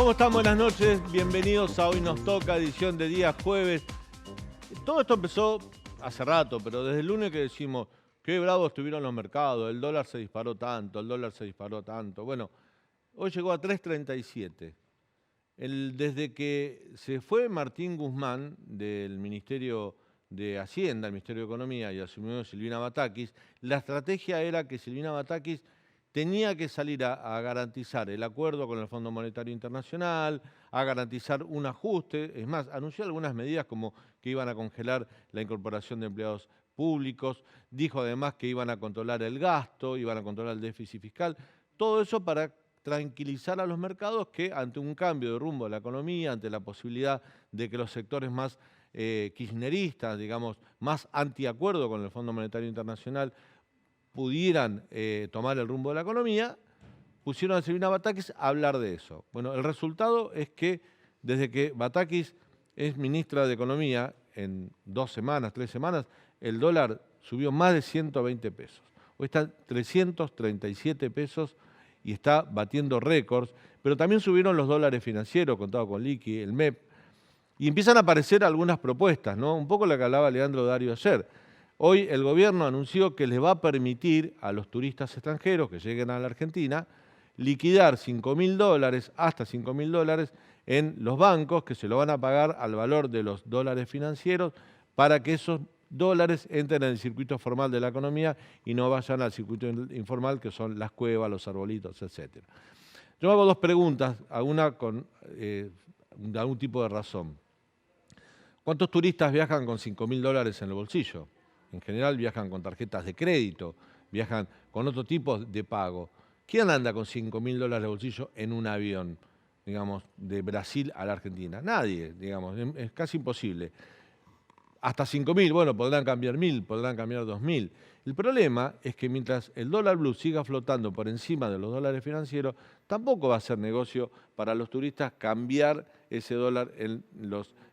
¿Cómo están? Buenas noches, bienvenidos a Hoy Nos Toca, edición de día jueves. Todo esto empezó hace rato, pero desde el lunes que decimos, qué bravos estuvieron los mercados, el dólar se disparó tanto, el dólar se disparó tanto. Bueno, hoy llegó a 3.37. Desde que se fue Martín Guzmán del Ministerio de Hacienda, el Ministerio de Economía, y asumió Silvina Batakis, la estrategia era que Silvina Batakis tenía que salir a garantizar el acuerdo con el Fondo Monetario Internacional, a garantizar un ajuste. Es más, anunció algunas medidas como que iban a congelar la incorporación de empleados públicos, dijo además que iban a controlar el gasto, iban a controlar el déficit fiscal, todo eso para tranquilizar a los mercados que ante un cambio de rumbo de la economía, ante la posibilidad de que los sectores más kirchneristas, digamos, más antiacuerdo con el Fondo Monetario Internacional, pudieran tomar el rumbo de la economía, pusieron a Silvina Batakis a hablar de eso. Bueno, el resultado es que desde que Batakis es ministra de Economía, en 2 semanas, 3 semanas, el dólar subió más de 120 pesos. Hoy está 337 pesos y está batiendo récords, pero también subieron los dólares financieros, contado con liqui, el MEP, y empiezan a aparecer algunas propuestas, ¿no? Un poco la que hablaba Leandro Dario ayer. Hoy el gobierno anunció que les va a permitir a los turistas extranjeros que lleguen a la Argentina liquidar $5.000, hasta $5.000 en los bancos, que se lo van a pagar al valor de los dólares financieros para que esos dólares entren en el circuito formal de la economía y no vayan al circuito informal, que son las cuevas, los arbolitos, etc. Yo hago 2 preguntas, alguna con algún tipo de razón. ¿Cuántos turistas viajan con $5.000 en el bolsillo? En general viajan con tarjetas de crédito, viajan con otro tipo de pago. ¿Quién anda con $5.000 de bolsillo en un avión, digamos, de Brasil a la Argentina? Nadie, digamos, es casi imposible. Hasta 5.000, bueno, podrán cambiar 1.000, podrán cambiar 2.000. El problema es que mientras el dólar blue siga flotando por encima de los dólares financieros, tampoco va a ser negocio para los turistas cambiar ese dólar en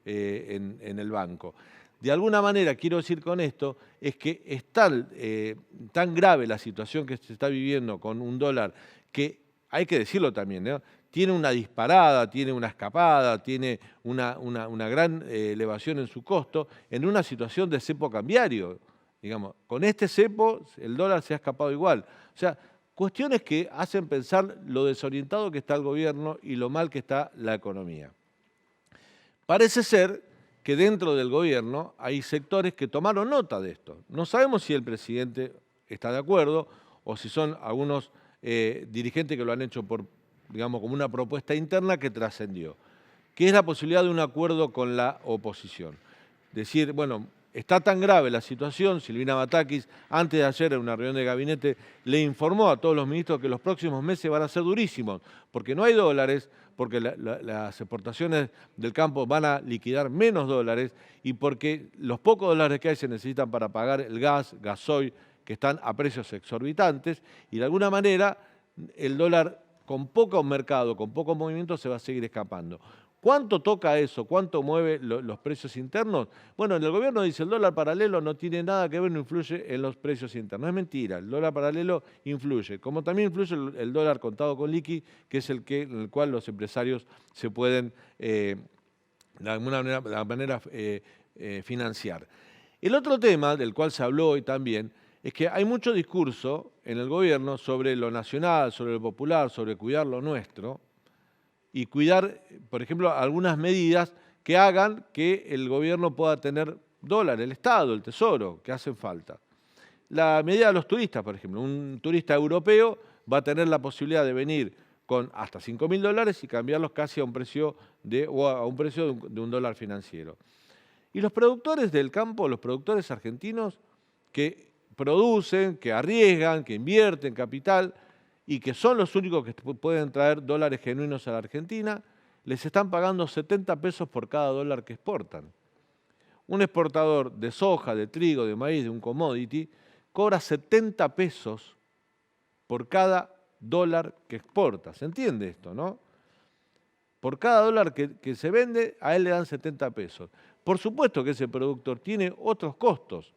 el banco. De alguna manera, quiero decir con esto, es que es tan grave la situación que se está viviendo con un dólar que, hay que decirlo también, ¿no? Tiene una disparada, tiene una escapada, tiene una gran elevación en su costo, en una situación de cepo cambiario. Digamos, con este cepo el dólar se ha escapado igual. O sea, cuestiones que hacen pensar lo desorientado que está el gobierno y lo mal que está la economía. Parece ser que dentro del gobierno hay sectores que tomaron nota de esto. No sabemos si el presidente está de acuerdo o si son algunos dirigentes que lo han hecho digamos, como una propuesta interna que trascendió, que es la posibilidad de un acuerdo con la oposición. Decir, bueno, está tan grave la situación, Silvina Batakis, antes de ayer en una reunión de gabinete, le informó a todos los ministros que los próximos meses van a ser durísimos, porque no hay dólares, porque las exportaciones del campo van a liquidar menos dólares y porque los pocos dólares que hay se necesitan para pagar el gas, gasoil, que están a precios exorbitantes, y de alguna manera el dólar con poco mercado, con poco movimiento, se va a seguir escapando. ¿Cuánto toca eso? ¿Cuánto mueve los precios internos? Bueno, en el gobierno dice el dólar paralelo no tiene nada que ver, no influye en los precios internos. Es mentira, el dólar paralelo influye, como también influye el dólar contado con liqui, que es en el cual los empresarios se pueden, de alguna manera financiar. El otro tema del cual se habló hoy también es que hay mucho discurso en el gobierno sobre lo nacional, sobre lo popular, sobre cuidar lo nuestro y cuidar, por ejemplo, algunas medidas que hagan que el gobierno pueda tener dólar, el Estado, el Tesoro, que hacen falta. La medida de los turistas, por ejemplo, un turista europeo va a tener la posibilidad de venir con hasta $5.000 y cambiarlos casi a un precio de un dólar financiero. Y los productores del campo, los productores argentinos que producen, que arriesgan, que invierten capital y que son los únicos que pueden traer dólares genuinos a la Argentina, les están pagando 70 pesos por cada dólar que exportan. Un exportador de soja, de trigo, de maíz, de un commodity, cobra 70 pesos por cada dólar que exporta. ¿Se entiende esto, no? Por cada dólar que se vende, a él le dan 70 pesos. Por supuesto que ese productor tiene otros costos.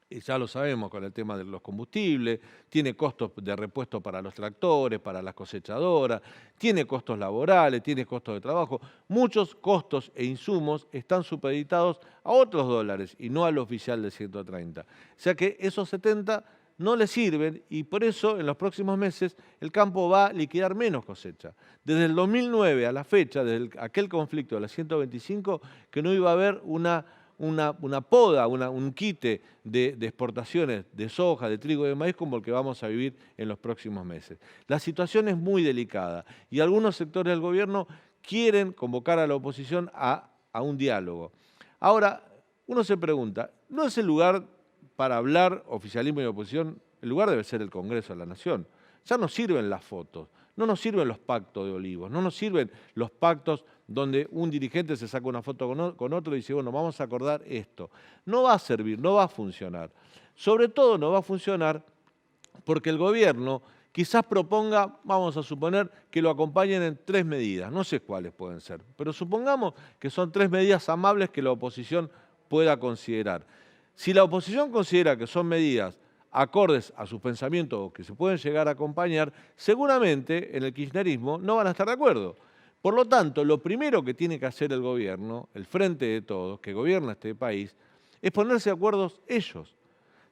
y ya lo sabemos con el tema de los combustibles, tiene costos de repuesto para los tractores, para las cosechadoras, tiene costos laborales, tiene costos de trabajo. Muchos costos e insumos están supeditados a otros dólares y no al oficial de 130. O sea que esos 70 no le sirven y por eso en los próximos meses el campo va a liquidar menos cosecha. Desde el 2009 a la fecha, desde aquel conflicto de la 125, que no iba a haber una poda, un quite de exportaciones de soja, de trigo y de maíz como el que vamos a vivir en los próximos meses. La situación es muy delicada y algunos sectores del gobierno quieren convocar a la oposición a un diálogo. Ahora, uno se pregunta, ¿no es el lugar para hablar oficialismo y oposición? El lugar debe ser el Congreso de la Nación. Ya no sirven las fotos, no nos sirven los pactos de Olivos, no nos sirven los pactos donde un dirigente se saca una foto con otro y dice, bueno, vamos a acordar esto. No va a servir, no va a funcionar. Sobre todo no va a funcionar porque el gobierno quizás proponga, vamos a suponer, que lo acompañen en 3 medidas. No sé cuáles pueden ser, pero supongamos que son 3 medidas amables que la oposición pueda considerar. Si la oposición considera que son medidas acordes a sus pensamientos o que se pueden llegar a acompañar, seguramente en el kirchnerismo no van a estar de acuerdo. Por lo tanto, lo primero que tiene que hacer el gobierno, el Frente de Todos, que gobierna este país, es ponerse de acuerdo ellos,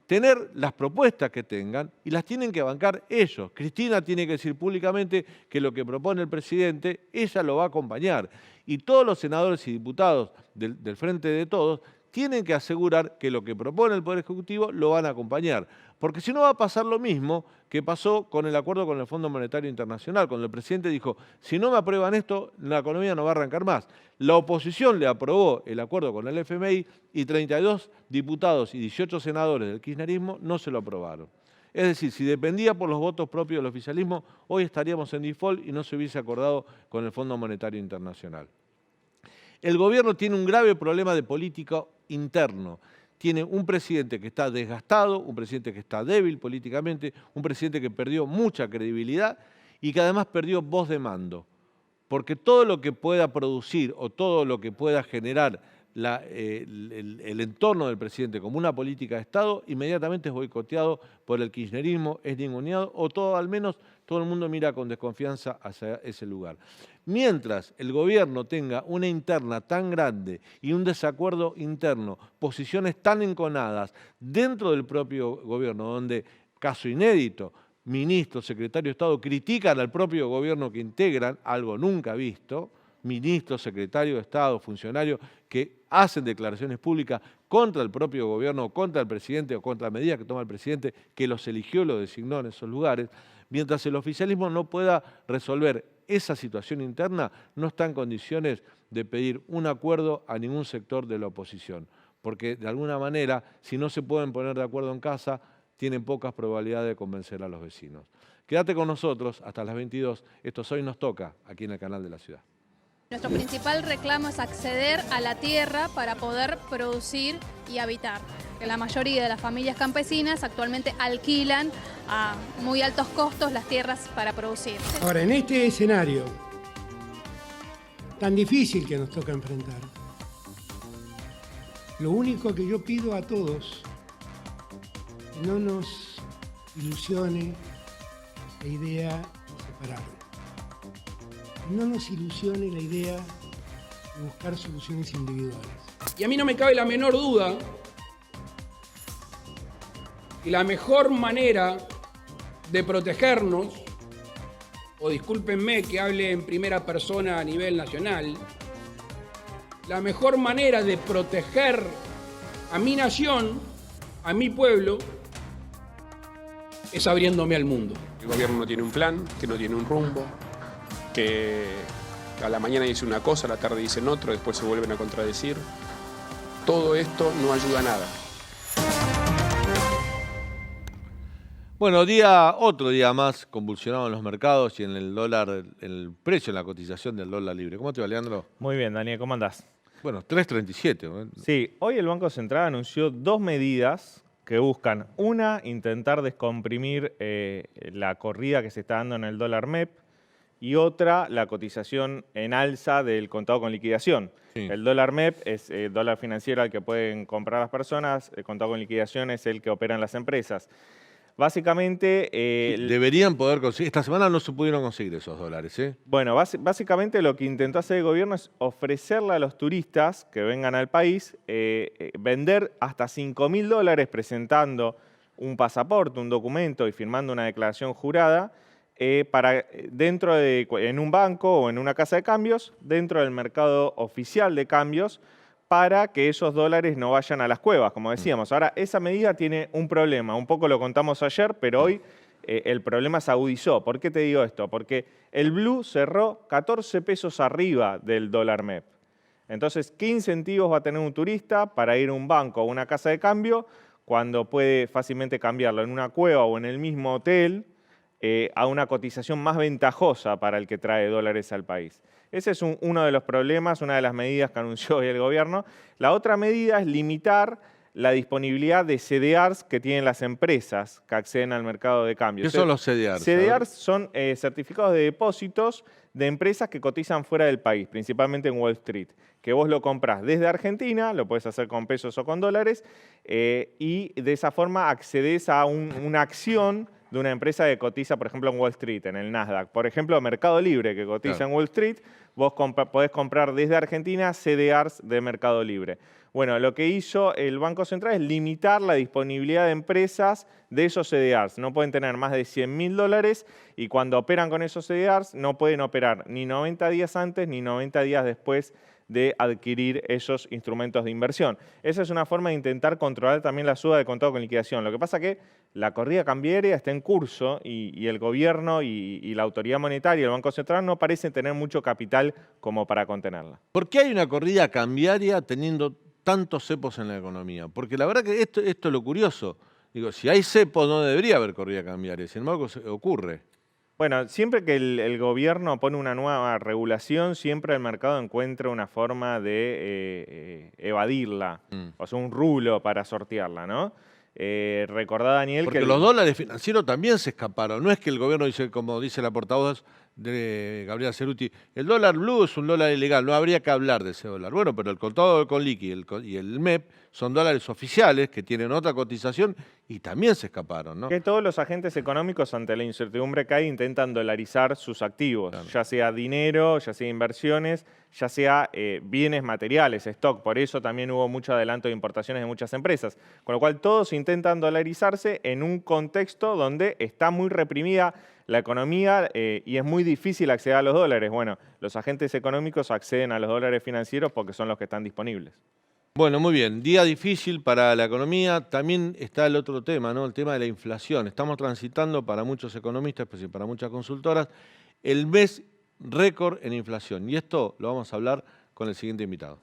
tener las propuestas que tengan y las tienen que bancar ellos. Cristina tiene que decir públicamente que lo que propone el presidente, ella lo va a acompañar. Y todos los senadores y diputados del Frente de Todos tienen que asegurar que lo que propone el Poder Ejecutivo lo van a acompañar. Porque si no va a pasar lo mismo que pasó con el acuerdo con el Fondo Monetario Internacional, cuando el presidente dijo, si no me aprueban esto, la economía no va a arrancar más. La oposición le aprobó el acuerdo con el FMI y 32 diputados y 18 senadores del kirchnerismo no se lo aprobaron. Es decir, si dependía por los votos propios del oficialismo, hoy estaríamos en default y no se hubiese acordado con el Fondo Monetario Internacional. El gobierno tiene un grave problema de política interno. Tiene un presidente que está desgastado, un presidente que está débil políticamente, un presidente que perdió mucha credibilidad y que además perdió voz de mando. Porque todo lo que pueda producir o todo lo que pueda generar el entorno del presidente como una política de Estado, inmediatamente es boicoteado por el kirchnerismo, es ninguneado o al menos todo el mundo mira con desconfianza hacia ese lugar. Mientras el gobierno tenga una interna tan grande y un desacuerdo interno, posiciones tan enconadas dentro del propio gobierno, donde, caso inédito, ministros, secretarios de Estado critican al propio gobierno que integran, algo nunca visto, ministros, secretarios de Estado, funcionarios que hacen declaraciones públicas contra el propio gobierno, contra el presidente o contra medidas que toma el presidente que los eligió, los designó en esos lugares, mientras el oficialismo no pueda resolver esa situación interna, no está en condiciones de pedir un acuerdo a ningún sector de la oposición, porque de alguna manera, si no se pueden poner de acuerdo en casa, tienen pocas probabilidades de convencer a los vecinos. Quédate con nosotros hasta las 22. Esto Hoy Nos Toca, aquí en el Canal de la Ciudad. Nuestro principal reclamo es acceder a la tierra para poder producir y habitar. Que la mayoría de las familias campesinas actualmente alquilan a muy altos costos las tierras para producir. Ahora, en este escenario tan difícil que nos toca enfrentar, lo único que yo pido a todos, no nos ilusione la idea de separarnos. No nos ilusione la idea de buscar soluciones individuales. Y a mí no me cabe la menor duda que la mejor manera de protegernos, o discúlpenme que hable en primera persona a nivel nacional, la mejor manera de proteger a mi nación, a mi pueblo, es abriéndome al mundo. El gobierno no tiene un plan, que no tiene un rumbo, que a la mañana dice una cosa, a la tarde dicen otro, después se vuelven a contradecir. Todo esto no ayuda a nada. Bueno, otro día más convulsionado en los mercados y en el dólar, el precio, en la cotización del dólar libre. ¿Cómo te va, Leandro? Muy bien, Daniel, ¿cómo andás? Bueno, 3.37. Sí, hoy el Banco Central anunció 2 medidas que buscan, una, intentar descomprimir la corrida que se está dando en el dólar MEP, y otra la cotización en alza del contado con liquidación. Sí. El dólar MEP es el dólar financiero al que pueden comprar las personas, el contado con liquidación es el que operan las empresas. Básicamente... Deberían poder conseguir. Esta semana no se pudieron conseguir esos dólares, ¿eh? Bueno, básicamente lo que intentó hacer el gobierno es ofrecerle a los turistas que vengan al país, vender hasta $5.000 presentando un pasaporte, un documento y firmando una declaración jurada para en un banco o en una casa de cambios, dentro del mercado oficial de cambios, para que esos dólares no vayan a las cuevas, como decíamos. Ahora, esa medida tiene un problema, un poco lo contamos ayer, pero hoy el problema se agudizó. ¿Por qué te digo esto? Porque el blue cerró 14 pesos arriba del dólar MEP. Entonces, ¿qué incentivos va a tener un turista para ir a un banco o una casa de cambio cuando puede fácilmente cambiarlo en una cueva o en el mismo hotel a una cotización más ventajosa para el que trae dólares al país? Ese es uno de los problemas, una de las medidas que anunció hoy el gobierno. La otra medida es limitar la disponibilidad de CDRs que tienen las empresas que acceden al mercado de cambios. ¿Qué son los CDRs? CDRs son certificados de depósitos de empresas que cotizan fuera del país, principalmente en Wall Street, que vos lo comprás desde Argentina, lo puedes hacer con pesos o con dólares, y de esa forma accedes a una acción de una empresa que cotiza, por ejemplo, en Wall Street, en el Nasdaq. Por ejemplo, Mercado Libre, que cotiza en Wall Street, vos podés comprar desde Argentina CDRs de Mercado Libre. Bueno, lo que hizo el Banco Central es limitar la disponibilidad de empresas de esos CDRs. No pueden tener más de $100.000 y cuando operan con esos CDRs no pueden operar ni 90 días antes ni 90 días después de adquirir esos instrumentos de inversión. Esa es una forma de intentar controlar también la suba de contado con liquidación. Lo que pasa es que la corrida cambiaria está en curso y el gobierno y la autoridad monetaria y el Banco Central no parecen tener mucho capital como para contenerla. ¿Por qué hay una corrida cambiaria teniendo tantos cepos en la economía? Porque la verdad que esto es lo curioso. Digo, si hay cepos no debería haber corrida cambiaria, sin embargo ocurre. Bueno, siempre que el gobierno pone una nueva regulación, siempre el mercado encuentra una forma de evadirla, o sea, un rulo para sortearla, ¿no? Recordá, Daniel, porque los dólares financieros también se escaparon. No es que el gobierno dice, como dice la portavoz de Gabriela Cerruti, el dólar blue es un dólar ilegal, no habría que hablar de ese dólar. Bueno, pero el contado con liqui y el MEP son dólares oficiales que tienen otra cotización y también se escaparon, ¿no? Que todos los agentes económicos, ante la incertidumbre que hay, intentan dolarizar sus activos, claro, ya sea dinero, ya sea inversiones, ya sea bienes materiales, stock. Por eso también hubo mucho adelanto de importaciones de muchas empresas. Con lo cual todos intentan dolarizarse en un contexto donde está muy reprimida la economía y es muy difícil acceder a los dólares. Bueno, los agentes económicos acceden a los dólares financieros porque son los que están disponibles. Bueno, muy bien. Día difícil para la economía. También está el otro tema, ¿no? El tema de la inflación. Estamos transitando para muchos economistas, pues, y para muchas consultoras, el mes récord en inflación. Y esto lo vamos a hablar con el siguiente invitado.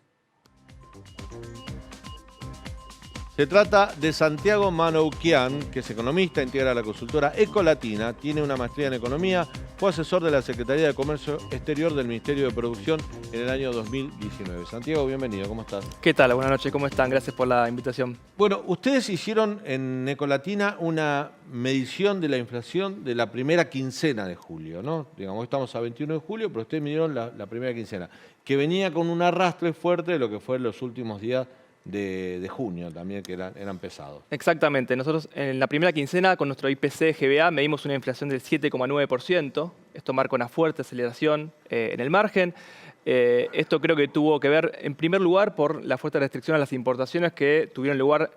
Se trata de Santiago Manoukian, que es economista, integra la consultora Ecolatina, tiene una maestría en economía, fue asesor de la Secretaría de Comercio Exterior del Ministerio de Producción en el año 2019. Santiago, bienvenido, ¿cómo estás? ¿Qué tal? Buenas noches, ¿cómo están? Gracias por la invitación. Bueno, ustedes hicieron en Ecolatina una medición de la inflación de la primera quincena de julio, ¿no? Digamos, estamos a 21 de julio, pero ustedes midieron la primera quincena, que venía con un arrastre fuerte de lo que fue en los últimos días de junio también, que eran pesados. Exactamente. Nosotros en la primera quincena con nuestro IPC-GBA medimos una inflación del 7,9%. Esto marca una fuerte aceleración en el margen. Esto creo que tuvo que ver, en primer lugar, por la fuerte restricción a las importaciones que tuvieron lugar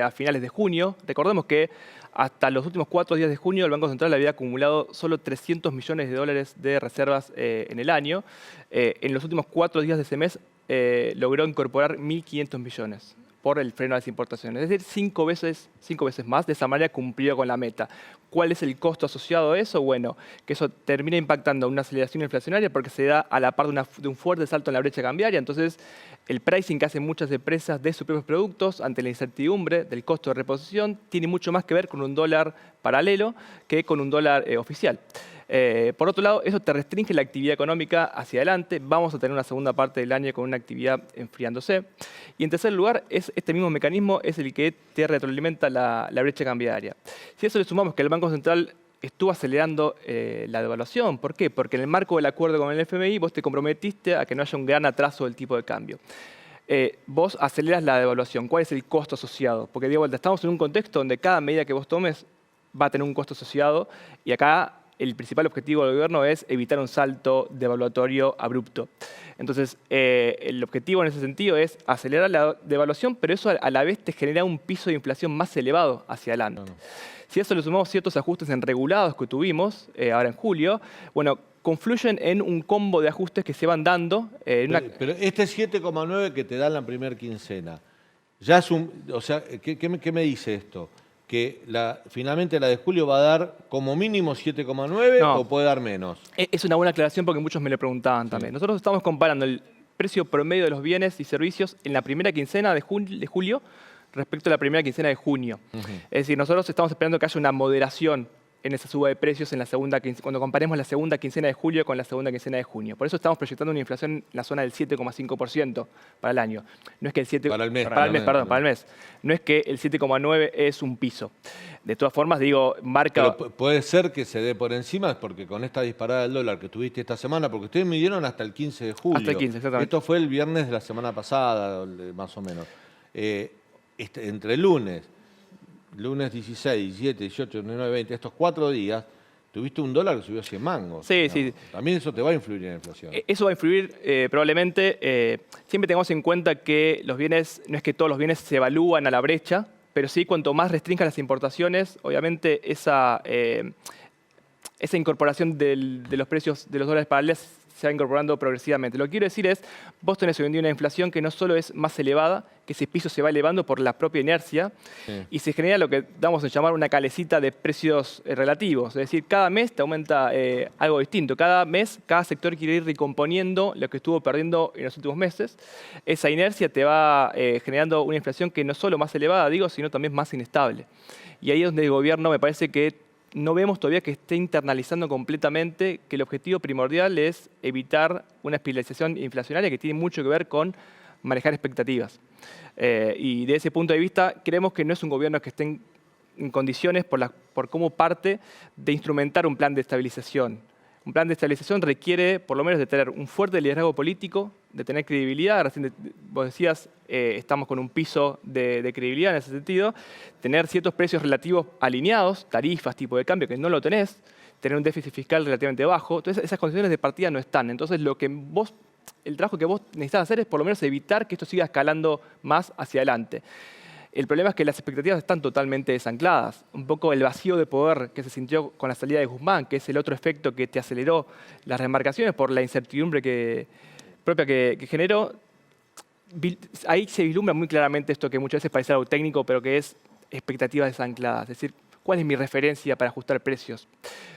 a finales de junio. Recordemos que hasta los últimos 4 días de junio el Banco Central había acumulado solo $300 millones de reservas en el año. En los últimos 4 días de ese mes logró incorporar 1.500 millones por el freno a las importaciones. Es decir, 5 veces más. De esa manera cumplió con la meta. ¿Cuál es el costo asociado a eso? Bueno, que eso termina impactando una aceleración inflacionaria porque se da a la par de un fuerte salto en la brecha cambiaria. Entonces, el pricing que hacen muchas empresas de sus propios productos ante la incertidumbre del costo de reposición tiene mucho más que ver con un dólar paralelo que con un dólar oficial. Por otro lado, eso te restringe la actividad económica hacia adelante. Vamos a tener una segunda parte del año con una actividad enfriándose. Y en tercer lugar, este mismo mecanismo es el que te retroalimenta la brecha cambiaria. Si a eso le sumamos que el Banco Central estuvo acelerando la devaluación. ¿Por qué? Porque en el marco del acuerdo con el FMI vos te comprometiste a que no haya un gran atraso del tipo de cambio. Vos aceleras la devaluación. ¿Cuál es el costo asociado? Porque, de vuelta, estamos en un contexto donde cada medida que vos tomes va a tener un costo asociado y acá el principal objetivo del gobierno es evitar un salto devaluatorio abrupto. Entonces, el objetivo en ese sentido es acelerar la devaluación, pero eso a la vez te genera un piso de inflación más elevado hacia adelante. Si a eso le sumamos ciertos ajustes en regulados que tuvimos ahora en julio, bueno, confluyen en un combo de ajustes que se van dando. Pero este 7,9 que te dan la primera quincena, ya es un... O sea, ¿qué me dice esto? ¿Que finalmente la de julio va a dar como mínimo 7,9 o puede dar menos? Es una buena aclaración porque muchos me lo preguntaban también. Nosotros estamos comparando el precio promedio de los bienes y servicios en la primera quincena de julio respecto a la primera quincena de junio. Es decir, nosotros estamos esperando que haya una moderación en esa suba de precios en la segunda cuando comparemos la segunda quincena de julio con la segunda quincena de junio. Por eso estamos proyectando una inflación en la zona del 7,5% para el año. No es que el para el mes. Para el mes. No es que el 7,9 es un piso. De todas formas, digo, marca... Pero puede ser que se dé por encima, porque con esta disparada del dólar que tuviste esta semana, porque ustedes midieron hasta el 15 de julio. Hasta el 15, exactamente. Esto fue el viernes de la semana pasada, más o menos. Entre lunes 16, 17, 18, 19, 20, estos 4 días, tuviste un dólar que subió 100 mangos. Sí, ¿no? sí. También eso te va a influir en la inflación. Eso va a influir probablemente. Siempre tengamos en cuenta que los bienes, no es que todos los bienes se evalúan a la brecha, pero sí cuanto más restrinjan las importaciones, obviamente esa incorporación de los precios de los dólares paralelos se va incorporando progresivamente. Lo que quiero decir es, vos tenés hoy en día una inflación que no solo es más elevada, que ese piso se va elevando por la propia inercia, y se genera lo que damos a llamar una calecita de precios relativos. Es decir, cada mes te aumenta algo distinto. Cada mes, cada sector quiere ir recomponiendo lo que estuvo perdiendo en los últimos meses. Esa inercia te va generando una inflación que no solo más elevada, sino también más inestable. Y ahí es donde el gobierno me parece que no vemos todavía que esté internalizando completamente que el objetivo primordial es evitar una espiralización inflacionaria que tiene mucho que ver con manejar expectativas. Y de ese punto de vista, creemos que no es un gobierno que esté en condiciones por cómo parte de instrumentar un plan de estabilización. Un plan de estabilización requiere, por lo menos, de tener un fuerte liderazgo político, de tener credibilidad. Recién vos decías, estamos con un piso de credibilidad en ese sentido. Tener ciertos precios relativos alineados, tarifas, tipo de cambio, que no lo tenés. Tener un déficit fiscal relativamente bajo. Entonces, esas condiciones de partida no están. Entonces, el trabajo que vos necesitas hacer es, por lo menos, evitar que esto siga escalando más hacia adelante. El problema es que las expectativas están totalmente desancladas. Un poco el vacío de poder que se sintió con la salida de Guzmán, que es el otro efecto que te aceleró las remarcaciones por la incertidumbre propia que generó. Ahí se vislumbra muy claramente esto que muchas veces parece algo técnico, pero que es expectativas desancladas. Es decir, ¿cuál es mi referencia para ajustar precios?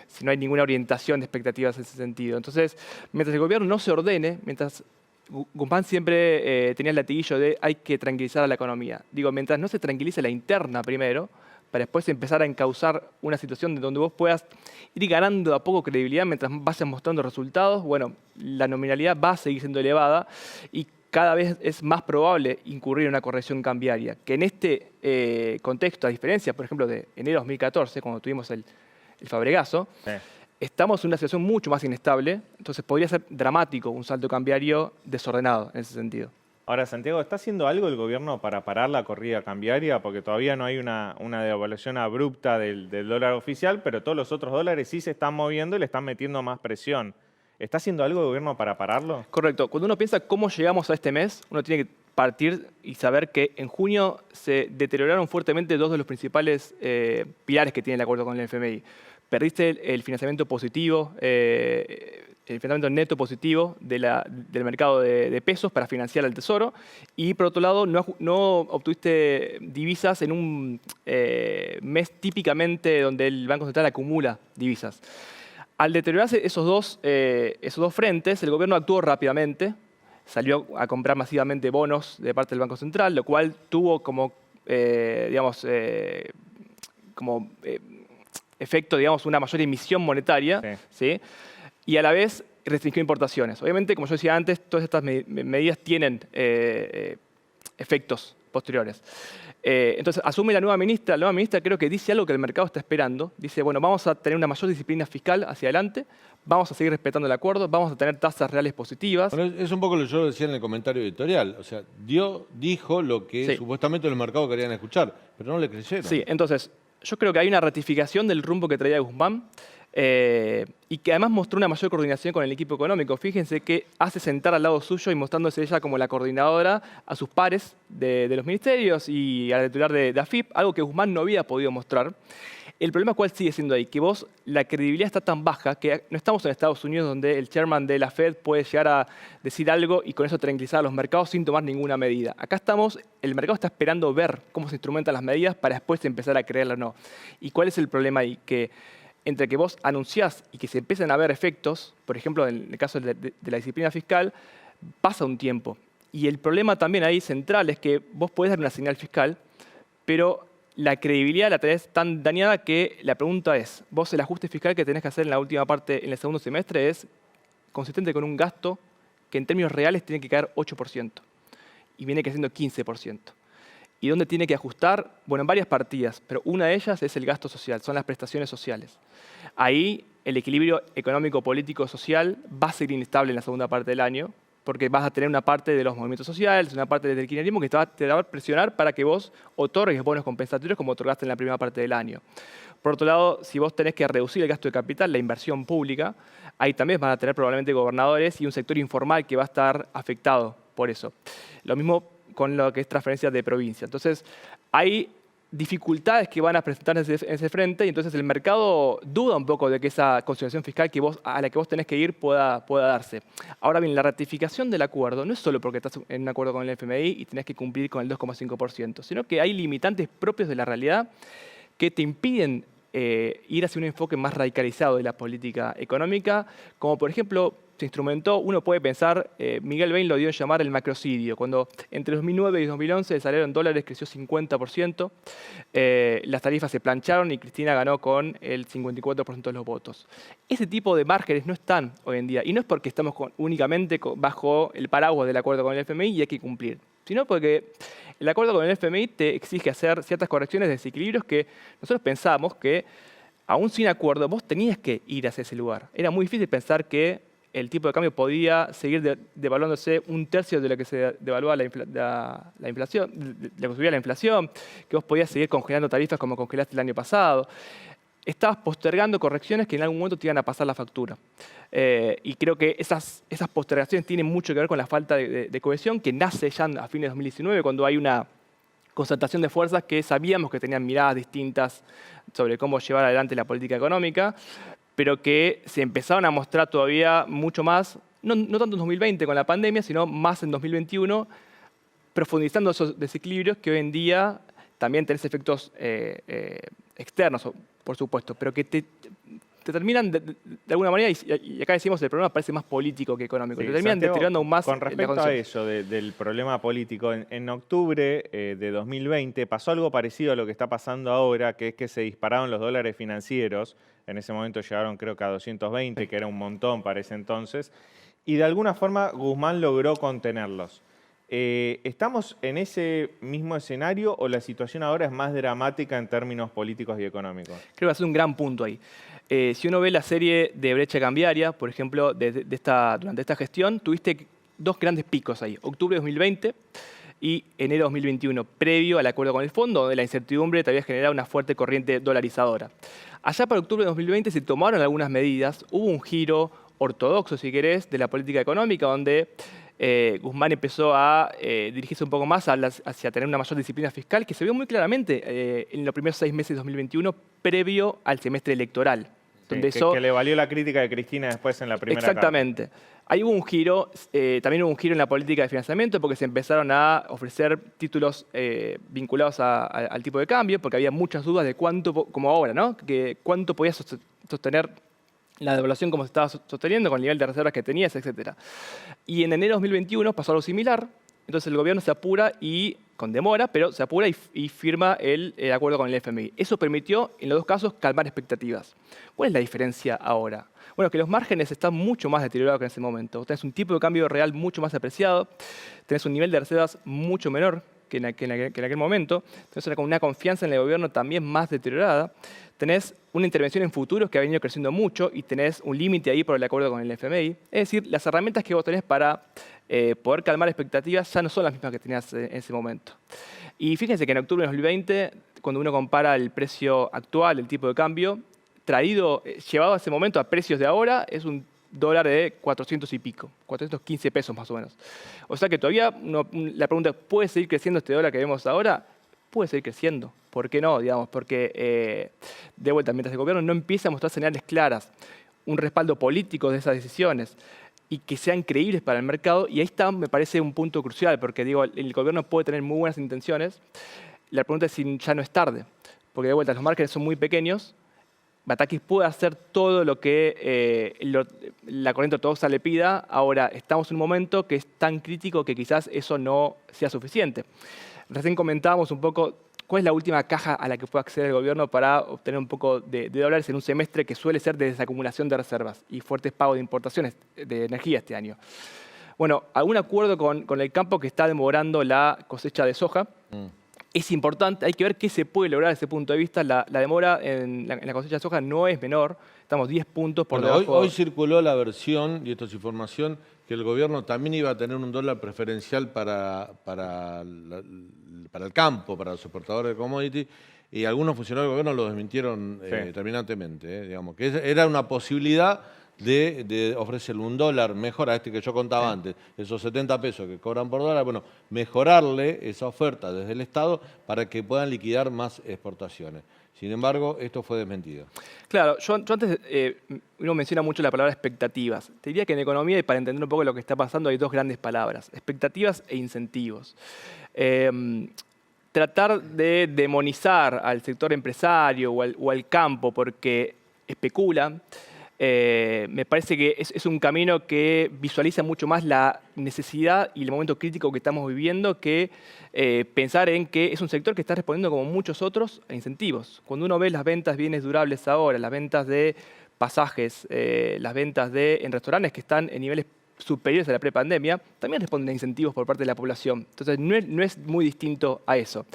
Si no hay ninguna orientación de expectativas en ese sentido. Entonces, mientras el gobierno no se ordene, mientras Guzmán siempre tenía el latiguillo de hay que tranquilizar a la economía. Mientras no se tranquilice la interna primero, para después empezar a encauzar una situación donde vos puedas ir ganando de a poco credibilidad mientras vas mostrando resultados, bueno, la nominalidad va a seguir siendo elevada y cada vez es más probable incurrir en una corrección cambiaria. Que en este contexto, a diferencia, por ejemplo, de enero de 2014, cuando tuvimos el Fabregazo, estamos en una situación mucho más inestable, entonces podría ser dramático un salto cambiario desordenado en ese sentido. Ahora, Santiago, ¿está haciendo algo el gobierno para parar la corrida cambiaria? Porque todavía no hay una devaluación abrupta del dólar oficial, pero todos los otros dólares sí se están moviendo y le están metiendo más presión. ¿Está haciendo algo el gobierno para pararlo? Correcto. Cuando uno piensa cómo llegamos a este mes, uno tiene que partir y saber que en junio se deterioraron fuertemente dos de los principales pilares que tiene el acuerdo con el FMI. Perdiste el financiamiento positivo, el financiamiento neto positivo del mercado de pesos para financiar al Tesoro y, por otro lado, no obtuviste divisas en un mes típicamente donde el Banco Central acumula divisas. Al deteriorarse esos dos frentes, el gobierno actuó rápidamente, salió a comprar masivamente bonos de parte del Banco Central, lo cual tuvo como efecto, una mayor emisión monetaria, ¿sí? Y a la vez restringió importaciones. Obviamente, como yo decía antes, todas estas medidas tienen efectos posteriores. Entonces, asume la nueva ministra. La nueva ministra creo que dice algo que el mercado está esperando. Dice, bueno, vamos a tener una mayor disciplina fiscal hacia adelante, vamos a seguir respetando el acuerdo, vamos a tener tasas reales positivas. Bueno, es un poco lo que yo decía en el comentario editorial. O sea, dijo lo que supuestamente los mercados querían escuchar, pero no le creyeron. Sí, entonces, yo creo que hay una ratificación del rumbo que traía Guzmán y que además mostró una mayor coordinación con el equipo económico. Fíjense que hace sentar al lado suyo y mostrándose ella como la coordinadora a sus pares de los ministerios y a la titular de AFIP, algo que Guzmán no había podido mostrar. El problema cuál sigue siendo ahí, que la credibilidad está tan baja que no estamos en Estados Unidos donde el chairman de la Fed puede llegar a decir algo y con eso tranquilizar a los mercados sin tomar ninguna medida. Acá el mercado está esperando ver cómo se instrumentan las medidas para después empezar a creerla o no. ¿Y cuál es el problema ahí? Que entre que vos anunciás y que se empiezan a ver efectos, por ejemplo, en el caso de la disciplina fiscal, pasa un tiempo. Y el problema también ahí central es que vos podés dar una señal fiscal, pero la credibilidad la tenés tan dañada que la pregunta es, vos el ajuste fiscal que tenés que hacer en la última parte, en el segundo semestre, es consistente con un gasto que en términos reales tiene que caer 8% y viene creciendo 15%. ¿Y dónde tiene que ajustar? Bueno, en varias partidas, pero una de ellas es el gasto social, son las prestaciones sociales. Ahí el equilibrio económico, político, social va a ser inestable en la segunda parte del año, porque vas a tener una parte de los movimientos sociales, una parte del kirchnerismo que te va a presionar para que vos otorgues bonos compensatorios como otorgaste en la primera parte del año. Por otro lado, si vos tenés que reducir el gasto de capital, la inversión pública, ahí también van a tener probablemente gobernadores y un sector informal que va a estar afectado por eso. Lo mismo con lo que es transferencias de provincia. Entonces, hay dificultades que van a presentar en ese frente y entonces el mercado duda un poco de que esa consolidación fiscal a la que vos tenés que ir pueda darse. Ahora bien, la ratificación del acuerdo no es solo porque estás en un acuerdo con el FMI y tenés que cumplir con el 2,5%, sino que hay limitantes propios de la realidad que te impiden ir hacia un enfoque más radicalizado de la política económica, como por ejemplo se instrumentó, uno puede pensar, Miguel Bain lo dio en llamar el macrocidio, cuando entre 2009 y 2011 el salario en dólares creció 50%, las tarifas se plancharon y Cristina ganó con el 54% de los votos. Ese tipo de márgenes no están hoy en día, y no es porque estamos únicamente bajo el paraguas del acuerdo con el FMI y hay que cumplir, sino porque el acuerdo con el FMI te exige hacer ciertas correcciones de desequilibrios que nosotros pensamos que, aún sin acuerdo, vos tenías que ir hacia ese lugar. Era muy difícil pensar que el tipo de cambio podía seguir devaluándose un tercio de lo que se devalúa la inflación, de lo que subía la inflación, que vos podías seguir congelando tarifas como congelaste el año pasado. Estabas postergando correcciones que en algún momento te iban a pasar la factura. Y creo que esas postergaciones tienen mucho que ver con la falta de cohesión que nace ya a fines de 2019, cuando hay una concentración de fuerzas que sabíamos que tenían miradas distintas sobre cómo llevar adelante la política económica, pero que se empezaron a mostrar todavía mucho más, no tanto en 2020 con la pandemia, sino más en 2021, profundizando esos desequilibrios que hoy en día también tenés efectos externos, por supuesto, pero que te terminan de alguna manera, y acá decimos el problema parece más político que económico, te terminan deteriorando aún más. Con respecto a eso del problema político, en octubre de 2020 pasó algo parecido a lo que está pasando ahora, que es que se dispararon los dólares financieros. En ese momento llegaron creo que a 220, que era un montón para ese entonces, y de alguna forma Guzmán logró contenerlos. ¿Estamos en ese mismo escenario o la situación ahora es más dramática en términos políticos y económicos? Creo que es un gran punto ahí. Si uno ve la serie de brecha cambiaria, por ejemplo, durante esta gestión, tuviste dos grandes picos ahí. Octubre de 2020 y enero de 2021, previo al acuerdo con el fondo, donde la incertidumbre todavía generaba una fuerte corriente dolarizadora. Allá para octubre de 2020 se tomaron algunas medidas, hubo un giro ortodoxo, si querés, de la política económica, donde Guzmán empezó a dirigirse un poco más hacia tener una mayor disciplina fiscal, que se vio muy claramente en los primeros 6 meses de 2021, previo al semestre electoral. Donde que le valió la crítica de Cristina después en la primera Exactamente. Carta. Ahí hubo un giro, también hubo un giro en la política de financiamiento, porque se empezaron a ofrecer títulos vinculados al tipo de cambio, porque había muchas dudas de cuánto, como ahora, ¿no? Que cuánto podía sostener la devaluación como se estaba sosteniendo, con el nivel de reservas que tenías, etc. Y en enero de 2021 pasó algo similar, entonces el gobierno se apura y, con demora, pero se apura y firma el acuerdo con el FMI. Eso permitió, en los dos casos, calmar expectativas. ¿Cuál es la diferencia ahora? Bueno, que los márgenes están mucho más deteriorados que en ese momento. Tenés un tipo de cambio real mucho más apreciado, tenés un nivel de reservas mucho menor que en aquel momento. Tenés una confianza en el gobierno también más deteriorada. Tenés una intervención en futuros que ha venido creciendo mucho y tenés un límite ahí por el acuerdo con el FMI. Es decir, las herramientas que vos tenés para poder calmar expectativas ya no son las mismas que tenías en ese momento. Y fíjense que en octubre de 2020, cuando uno compara el precio actual, el tipo de cambio, llevado a ese momento a precios de ahora, es un dólar de 400 y pico, 415 pesos más o menos. O sea que todavía la pregunta, ¿puede seguir creciendo este dólar que vemos ahora? Puede seguir creciendo. ¿Por qué no? Digamos, porque de vuelta, mientras el gobierno no empiece a mostrar señales claras, un respaldo político de esas decisiones y que sean creíbles para el mercado, y ahí está, me parece un punto crucial, porque digo, el gobierno puede tener muy buenas intenciones. La pregunta es si ya no es tarde, porque de vuelta los márgenes son muy pequeños. Batakis puede hacer todo lo que la corriente ortodoxa le pida. Ahora, estamos en un momento que es tan crítico que quizás eso no sea suficiente. Recién comentábamos un poco cuál es la última caja a la que puede acceder el gobierno para obtener un poco de dólares en un semestre que suele ser de desacumulación de reservas y fuertes pagos de importaciones de energía este año. Bueno, algún acuerdo con el campo que está demorando la cosecha de soja. Es importante, hay que ver qué se puede lograr desde ese punto de vista. La demora en la cosecha de soja no es menor, estamos 10 puntos por debajo. Hoy circuló la versión, y esto es información, que el gobierno también iba a tener un dólar preferencial para el campo, para los exportadores de commodity, y algunos funcionarios del gobierno lo desmintieron terminantemente. Digamos, que era una posibilidad de ofrecerle un dólar mejor a este que yo contaba antes, esos 70 pesos que cobran por dólar, bueno, mejorarle esa oferta desde el Estado para que puedan liquidar más exportaciones. Sin embargo, esto fue desmentido. Claro, yo antes, uno menciona mucho la palabra expectativas. Te diría que en economía, y para entender un poco lo que está pasando, hay dos grandes palabras, expectativas e incentivos. Tratar de demonizar al sector empresario o al campo porque especulan, me parece que es un camino que visualiza mucho más la necesidad y el momento crítico que estamos viviendo que pensar en que es un sector que está respondiendo como muchos otros a incentivos. Cuando uno ve las ventas de bienes durables ahora, las ventas de pasajes, las ventas en restaurantes que están en niveles superiores a la prepandemia, también responden a incentivos por parte de la población. Entonces no es muy distinto a eso.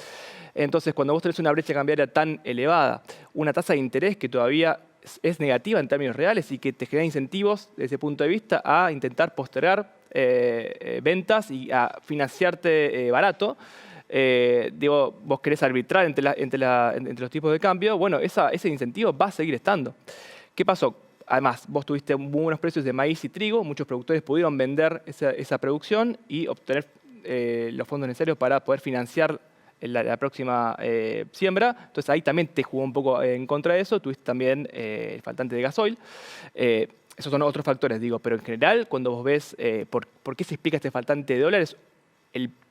Entonces cuando vos tenés una brecha cambiaria tan elevada, una tasa de interés que todavía es negativa en términos reales y que te genera incentivos desde ese punto de vista a intentar postergar ventas y a financiarte barato. Vos querés arbitrar entre los tipos de cambio, bueno, ese incentivo va a seguir estando. ¿Qué pasó? Además, vos tuviste muy buenos precios de maíz y trigo, muchos productores pudieron vender esa producción y obtener los fondos necesarios para poder financiar la próxima siembra. Entonces ahí también te jugó un poco en contra de eso. Tuviste también el faltante de gasoil. Esos son otros factores, digo. Pero en general, cuando vos ves por qué se explica este faltante de dólares,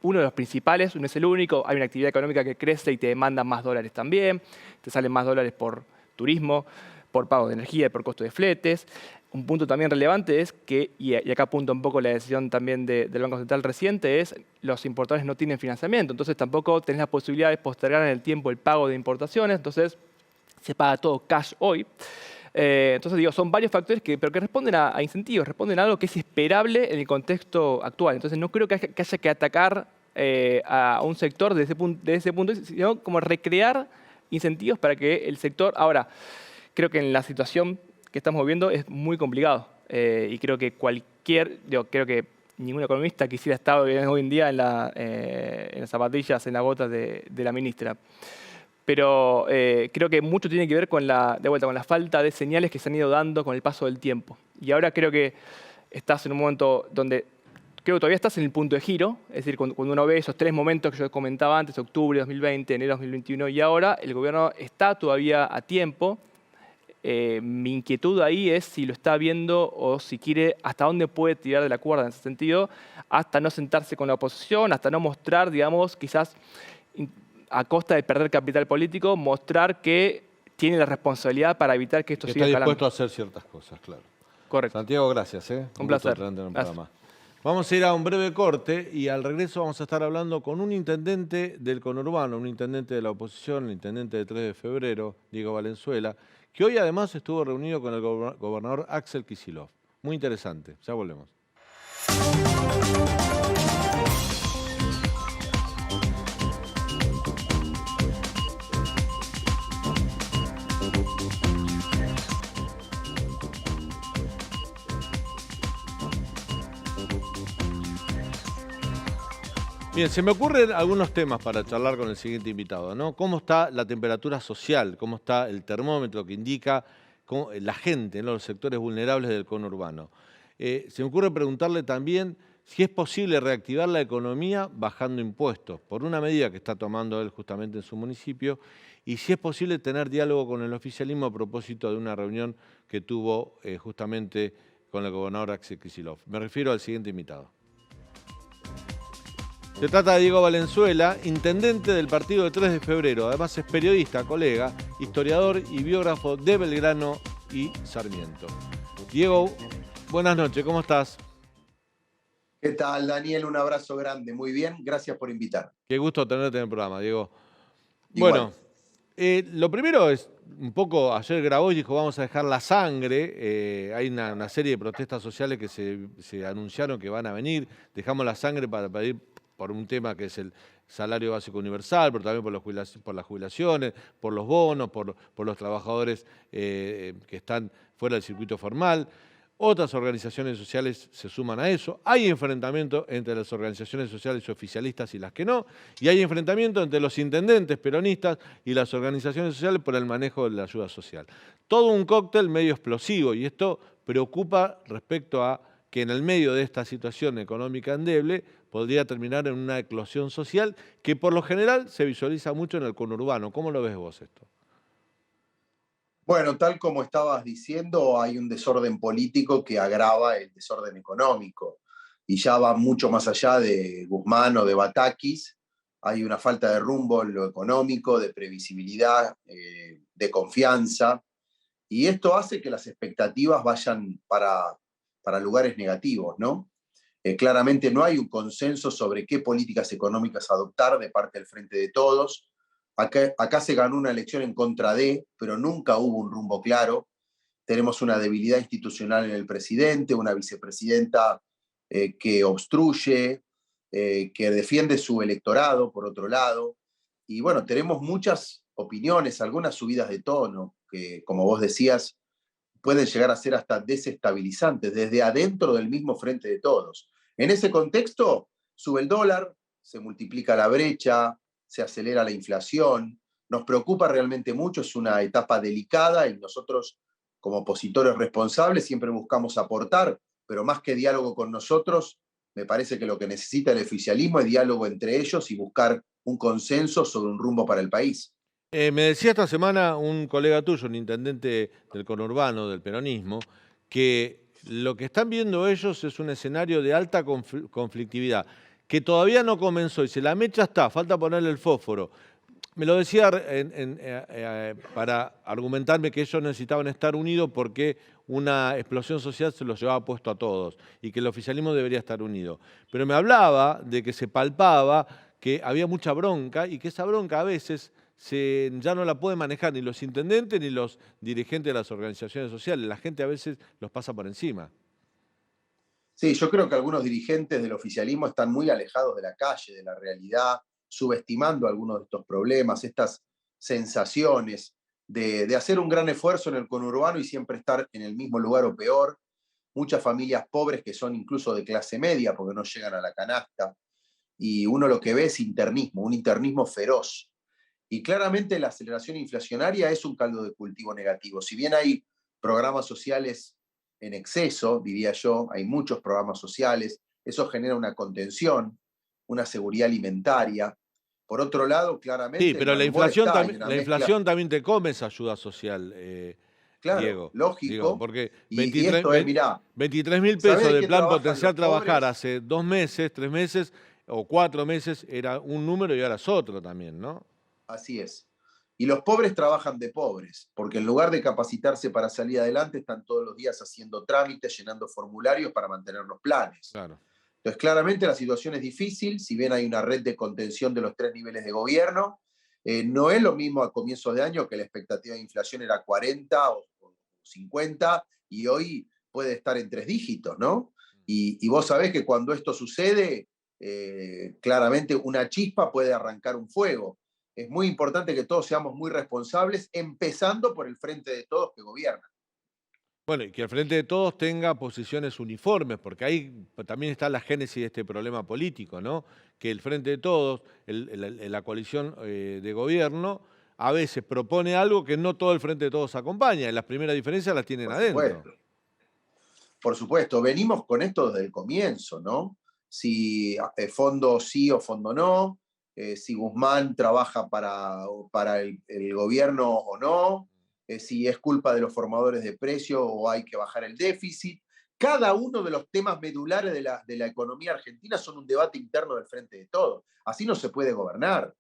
uno de los principales, no es el único, hay una actividad económica que crece y te demanda más dólares también. Te salen más dólares por turismo, por pago de energía y por costo de fletes. Un punto también relevante es que, y acá apunta un poco la decisión también del Banco Central reciente, es los importadores no tienen financiamiento, entonces tampoco tenés la posibilidad de postergar en el tiempo el pago de importaciones, entonces se paga todo cash hoy. Entonces digo, son varios factores pero que responden a incentivos, responden a algo que es esperable en el contexto actual. Entonces no creo que haya que atacar a un sector desde ese punto, sino como recrear incentivos para que el sector... Ahora, creo que en la situación que estamos viviendo es muy complicado y creo que creo que ningún economista quisiera estar hoy en día en las zapatillas, en las botas de la ministra. Pero creo que mucho tiene que ver con la falta de señales que se han ido dando con el paso del tiempo. Y ahora creo que estás en un momento donde creo que todavía estás en el punto de giro, es decir, cuando uno ve esos tres momentos que yo comentaba antes, octubre de 2020, enero de 2021 y ahora, el gobierno está todavía a tiempo. Mi inquietud ahí es si lo está viendo o si quiere hasta dónde puede tirar de la cuerda en ese sentido, hasta no sentarse con la oposición, hasta no mostrar, digamos, quizás a costa de perder capital político, mostrar que tiene la responsabilidad para evitar que esto siga escalando. Está dispuesto a hacer ciertas cosas, claro. Correcto. Santiago, gracias. Un placer. Vamos a ir a un breve corte y al regreso vamos a estar hablando con un intendente del conurbano, un intendente de la oposición, el intendente de 3 de febrero, Diego Valenzuela, que hoy además estuvo reunido con el gobernador Axel Kicillof. Muy interesante. Ya volvemos. Bien, se me ocurren algunos temas para charlar con el siguiente invitado, ¿no? ¿Cómo está la temperatura social? ¿Cómo está el termómetro que indica la gente, ¿no? Los sectores vulnerables del conurbano? Se me ocurre preguntarle también si es posible reactivar la economía bajando impuestos, por una medida que está tomando él justamente en su municipio, y si es posible tener diálogo con el oficialismo a propósito de una reunión que tuvo justamente con el gobernador Axel Kicillof. Me refiero al siguiente invitado. Se trata de Diego Valenzuela, intendente del partido de 3 de febrero. Además es periodista, colega, historiador y biógrafo de Belgrano y Sarmiento. Diego, buenas noches, ¿cómo estás? ¿Qué tal, Daniel? Un abrazo grande. Muy bien, gracias por invitar. Qué gusto tenerte en el programa, Diego. Igual. Bueno, lo primero es, un poco, ayer Grabois dijo, vamos a dejar la sangre. Hay una serie de protestas sociales que se anunciaron que van a venir. Dejamos la sangre para pedir por un tema que es el salario básico universal, pero también por las jubilaciones, por los bonos, por los trabajadores que están fuera del circuito formal. Otras organizaciones sociales se suman a eso. Hay enfrentamiento entre las organizaciones sociales oficialistas y las que no. Y hay enfrentamiento entre los intendentes peronistas y las organizaciones sociales por el manejo de la ayuda social. Todo un cóctel medio explosivo, y esto preocupa respecto a que en el medio de esta situación económica endeble podría terminar en una eclosión social que por lo general se visualiza mucho en el conurbano. ¿Cómo lo ves vos esto? Bueno, tal como estabas diciendo, hay un desorden político que agrava el desorden económico y ya va mucho más allá de Guzmán o de Batakis. Hay una falta de rumbo en lo económico, de previsibilidad, de confianza, y esto hace que las expectativas vayan para lugares negativos, ¿no? Claramente no hay un consenso sobre qué políticas económicas adoptar de parte del Frente de Todos. Acá se ganó una elección en contra de, pero nunca hubo un rumbo claro. Tenemos una debilidad institucional en el presidente, una vicepresidenta que obstruye, que defiende su electorado, por otro lado. Y bueno, tenemos muchas opiniones, algunas subidas de tono, que como vos decías, pueden llegar a ser hasta desestabilizantes desde adentro del mismo Frente de Todos. En ese contexto, sube el dólar, se multiplica la brecha, se acelera la inflación, nos preocupa realmente mucho, es una etapa delicada y nosotros, como opositores responsables, siempre buscamos aportar, pero más que diálogo con nosotros, me parece que lo que necesita el oficialismo es diálogo entre ellos y buscar un consenso sobre un rumbo para el país. Me decía esta semana un colega tuyo, un intendente del conurbano, del peronismo, que lo que están viendo ellos es un escenario de alta conflictividad, que todavía no comenzó, y si la mecha está, falta ponerle el fósforo. Me lo decía para argumentarme que ellos necesitaban estar unidos porque una explosión social se los llevaba puesto a todos y que el oficialismo debería estar unido. Pero me hablaba de que se palpaba que había mucha bronca y que esa bronca a veces ya no la pueden manejar ni los intendentes ni los dirigentes de las organizaciones sociales. La gente a veces los pasa por encima. Sí, yo creo que algunos dirigentes del oficialismo están muy alejados de la calle, de la realidad, subestimando algunos de estos problemas, estas sensaciones de hacer un gran esfuerzo en el conurbano y siempre estar en el mismo lugar o peor. Muchas familias pobres que son incluso de clase media porque no llegan a la canasta. Y uno lo que ve es internismo, un internismo feroz. Y claramente la aceleración inflacionaria es un caldo de cultivo negativo. Si bien hay programas sociales en exceso, diría yo, hay muchos programas sociales, eso genera una contención, una seguridad alimentaria. Por otro lado, claramente... Sí, pero la inflación también te come esa ayuda social, claro, Diego. lógico. Digo, porque y esto es, mirá, 23.000 pesos de plan potencial trabajar pobres? hace 2 meses, 3 meses o 4 meses era un número y ahora es otro también, ¿no? Así es. Y los pobres trabajan de pobres, porque en lugar de capacitarse para salir adelante, están todos los días haciendo trámites, llenando formularios para mantener los planes. Claro. Entonces, claramente la situación es difícil, si bien hay una red de contención de los 3 niveles de gobierno, no es lo mismo a comienzos de año que la expectativa de inflación era 40 o 50 y hoy puede estar en 3 dígitos, ¿no? Y vos sabés que cuando esto sucede, claramente una chispa puede arrancar un fuego. Es muy importante que todos seamos muy responsables, empezando por el Frente de Todos que gobierna. Bueno, y que el Frente de Todos tenga posiciones uniformes, porque ahí también está la génesis de este problema político, ¿no? Que el Frente de Todos, la coalición de gobierno, a veces propone algo que no todo el Frente de Todos acompaña, y las primeras diferencias las tienen Por adentro. supuesto. Por supuesto, venimos con esto desde el comienzo, ¿no? Si fondo sí o fondo no, si Guzmán trabaja para el gobierno o no, si es culpa de los formadores de precios o hay que bajar el déficit. Cada uno de los temas medulares de la economía argentina son un debate interno del Frente de Todos. Así no se puede gobernar.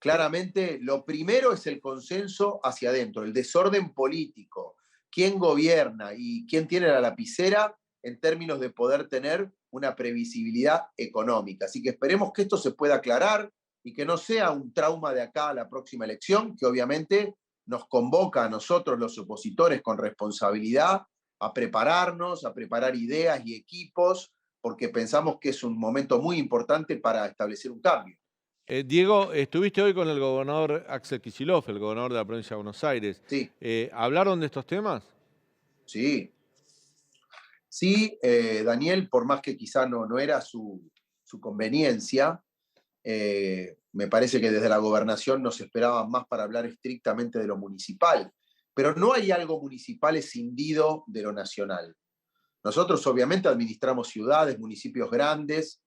Claramente, lo primero es el consenso hacia adentro, el desorden político, quién gobierna y quién tiene la lapicera en términos de poder tener una previsibilidad económica. Así que esperemos que esto se pueda aclarar y que no sea un trauma de acá a la próxima elección, que obviamente nos convoca a nosotros los opositores con responsabilidad a prepararnos, a preparar ideas y equipos, porque pensamos que es un momento muy importante para establecer un cambio. Diego, estuviste hoy con el gobernador Axel Kicillof, el gobernador de la provincia de Buenos Aires. Sí. ¿Hablaron de estos temas? Sí. Sí, Daniel, por más que quizá no era su conveniencia, me parece que desde la gobernación nos esperaban más para hablar estrictamente de lo municipal. Pero no hay algo municipal escindido de lo nacional. Nosotros obviamente administramos ciudades, municipios grandes,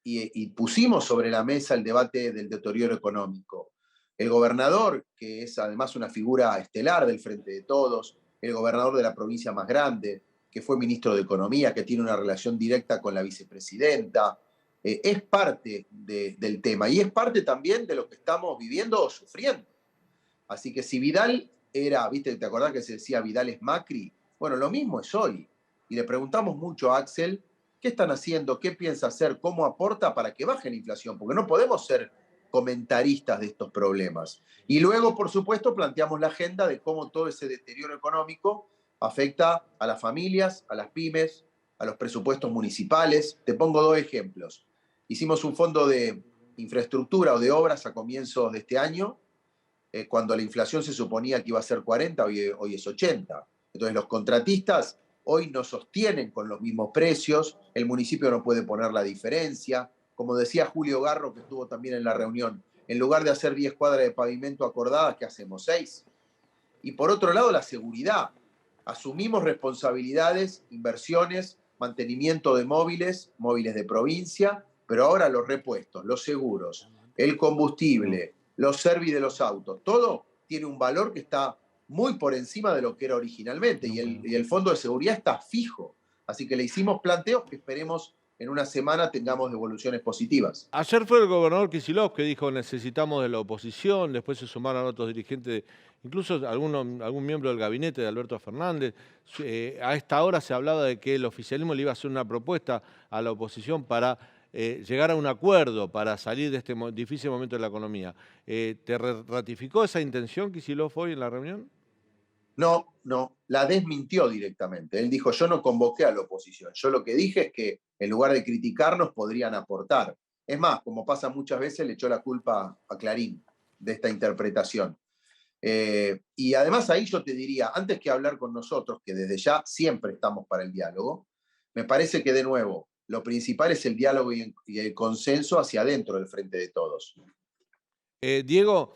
y pusimos sobre la mesa el debate del deterioro económico. El gobernador, que es además una figura estelar del Frente de Todos, el gobernador de la provincia más grande, que fue ministro de Economía, que tiene una relación directa con la vicepresidenta, es parte del tema y es parte también de lo que estamos viviendo o sufriendo. Así que si Vidal era, ¿viste? ¿Te acordás que se decía Vidal es Macri? Bueno, lo mismo es hoy. Y le preguntamos mucho a Axel, ¿qué están haciendo? ¿Qué piensa hacer? ¿Cómo aporta para que baje la inflación? Porque no podemos ser comentaristas de estos problemas. Y luego, por supuesto, planteamos la agenda de cómo todo ese deterioro económico afecta a las familias, a las pymes, a los presupuestos municipales. Te pongo 2 ejemplos. Hicimos un fondo de infraestructura o de obras a comienzos de este año, cuando la inflación se suponía que iba a ser 40, hoy es 80. Entonces los contratistas hoy no sostienen con los mismos precios, el municipio no puede poner la diferencia. Como decía Julio Garro, que estuvo también en la reunión, en lugar de hacer 10 cuadras de pavimento acordadas, ¿qué hacemos? 6. Y por otro lado, la seguridad. Asumimos responsabilidades, inversiones, mantenimiento de móviles de provincia, pero ahora los repuestos, los seguros, el combustible, los servicios de los autos, todo tiene un valor que está muy por encima de lo que era originalmente y el fondo de seguridad está fijo. Así que le hicimos planteos que esperemos en una semana tengamos devoluciones positivas. Ayer fue el gobernador Kicillof que dijo necesitamos de la oposición, después se sumaron otros dirigentes, incluso algún miembro del gabinete de Alberto Fernández. A esta hora se hablaba de que el oficialismo le iba a hacer una propuesta a la oposición para llegar a un acuerdo para salir de este difícil momento de la economía. ¿Te ratificó esa intención Kicillof hoy en la reunión? No, la desmintió directamente. Él dijo, yo no convoqué a la oposición. Yo lo que dije es que en lugar de criticarnos podrían aportar. Es más, como pasa muchas veces, le echó la culpa a Clarín de esta interpretación. Y además ahí yo te diría, antes que hablar con nosotros, que desde ya siempre estamos para el diálogo, me parece que de nuevo, lo principal es el diálogo y el consenso hacia adentro del Frente de Todos. Diego,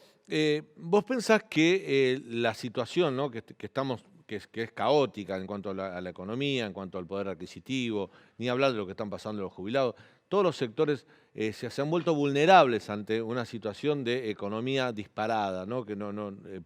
¿vos pensás que la situación, ¿no? que estamos, que es caótica en cuanto a la economía, en cuanto al poder adquisitivo, ni hablar de lo que están pasando los jubilados, todos los sectores se han vuelto vulnerables ante una situación de economía disparada, ¿no? Que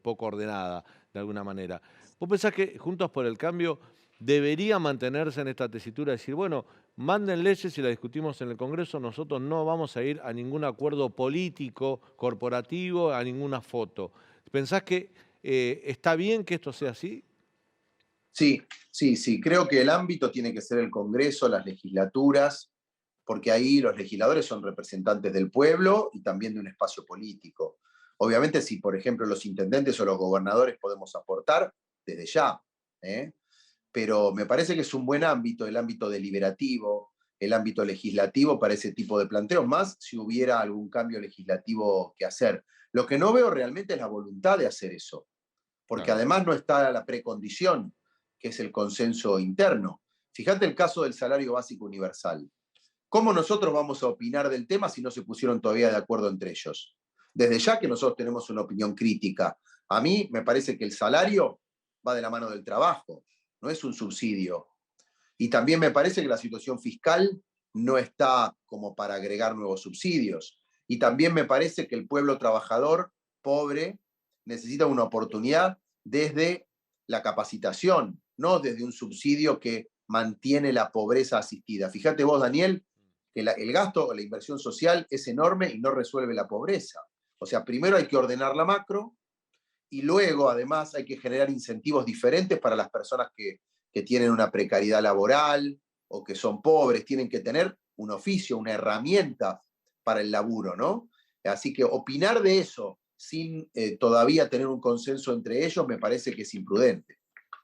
poco ordenada de alguna manera? ¿Vos pensás que Juntos por el Cambio debería mantenerse en esta tesitura de decir, bueno, manden leyes y la discutimos en el Congreso, nosotros no vamos a ir a ningún acuerdo político, corporativo, a ninguna foto? ¿Pensás que está bien que esto sea así? Sí. Creo que el ámbito tiene que ser el Congreso, las legislaturas, porque ahí los legisladores son representantes del pueblo y también de un espacio político. Obviamente, si por ejemplo los intendentes o los gobernadores podemos aportar, desde ya, pero me parece que es un buen ámbito, el ámbito deliberativo, el ámbito legislativo para ese tipo de planteos, más si hubiera algún cambio legislativo que hacer. Lo que no veo realmente es la voluntad de hacer eso, porque además no está la precondición. que es el consenso interno. Fíjate el caso del salario básico universal. ¿Cómo nosotros vamos a opinar del tema si no se pusieron todavía de acuerdo entre ellos? Desde ya que nosotros tenemos una opinión crítica. A mí me parece que el salario va de la mano del trabajo, no es un subsidio. Y también me parece que la situación fiscal no está como para agregar nuevos subsidios. Y también me parece que el pueblo trabajador pobre necesita una oportunidad desde la capacitación, no desde un subsidio que mantiene la pobreza asistida. Fíjate vos, Daniel, que el gasto, la inversión social es enorme y no resuelve la pobreza. O sea, primero hay que ordenar la macro y luego, además, hay que generar incentivos diferentes para las personas que tienen una precariedad laboral o que son pobres. Tienen que tener un oficio, una herramienta para el laburo, ¿no? Así que opinar de eso sin todavía tener un consenso entre ellos me parece que es imprudente.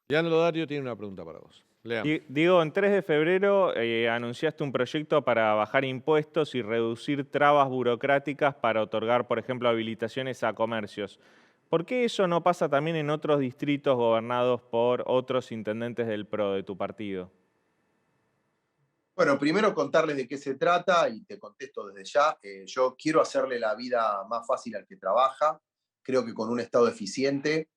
Leandro Dario tiene una pregunta para vos. Lean. Diego, en 3 de febrero anunciaste un proyecto para bajar impuestos y reducir trabas burocráticas para otorgar, por ejemplo, habilitaciones a comercios. ¿Por qué eso no pasa también en otros distritos gobernados por otros intendentes del PRO de tu partido? Bueno, primero contarles de qué se trata y te contesto desde ya. Yo quiero hacerle la vida más fácil al que trabaja. Creo que con un Estado eficiente,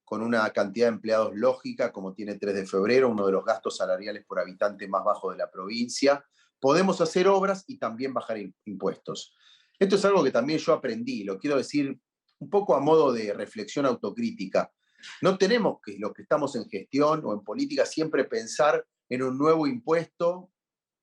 con una cantidad de empleados lógica, como tiene 3 de febrero, uno de los gastos salariales por habitante más bajos de la provincia, podemos hacer obras y también bajar impuestos. Esto es algo que también yo aprendí, lo quiero decir un poco a modo de reflexión autocrítica. No tenemos que, los que estamos en gestión o en política, siempre pensar en un nuevo impuesto